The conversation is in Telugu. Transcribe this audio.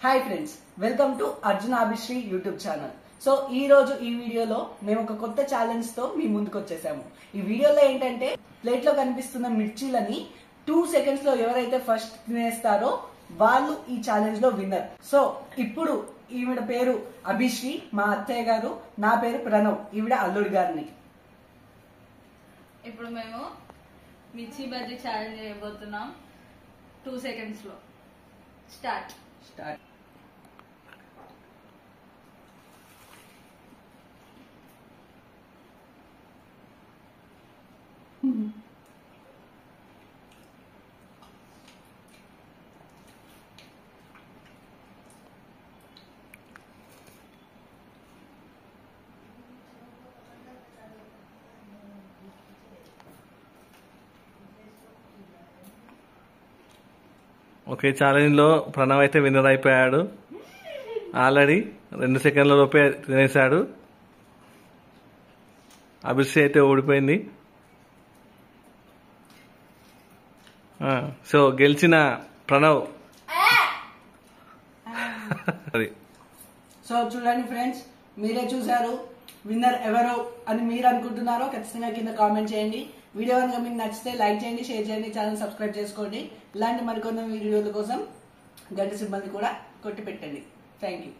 Hi friends, welcome to Arjun Abhishree YouTube channel. So ఈ రోజు ఈ వీడియోలో మేము ఒక కొత్త ఛాలెంజ్ తో మీ ముందుకు వచ్చేసాము. ఈ వీడియోలో ఏంటంటే ప్లేట్ లో కనిపిస్తున్న మిర్చీలని 2 seconds లో ఎవరైతే ఫస్ట్ తినేస్తారో వాళ్ళు ఈ ఛాలెంజ్ లో విన్నర్. సో ఇప్పుడు ఈవిడ పేరు అభిశ్రీ, మా అత్తయ్య గారు. నా పేరు ప్రణవ్, ఈవిడ అల్లుడి గారిని. ఇప్పుడు మేము మిర్చి బజ్జీ ఛాలెంజ్ చేయబోతున్నాం. 2 seconds లో స్టార్ట్. ఓకే, ఛాలెంజ్ లో ప్రణవ్ అయితే విన్నర్ అయిపోయాడు. ఆల్రెడీ 2 seconds లోపే తినేశాడు. అభిషేక్ అయితే ఓడిపోయింది. సో గెలిచిన ప్రణవ్. సో చూడండి ఫ్రెండ్స్, మీరే చూసారు విన్నర్ ఎవరు అని మీరు అనుకుంటున్నారో ఖచ్చితంగా కింద కామెంట్ చేయండి. వీడియో కనుక మీకు నచ్చితే లైక్ చేయండి, షేర్ చేయండి, ఛానల్ సబ్స్క్రైబ్ చేసుకోండి. ఇలాంటి మరికొన్ని వీడియోల కోసం గంట సింబల్ని కూడా కొట్టి పెట్టండి. Thank you.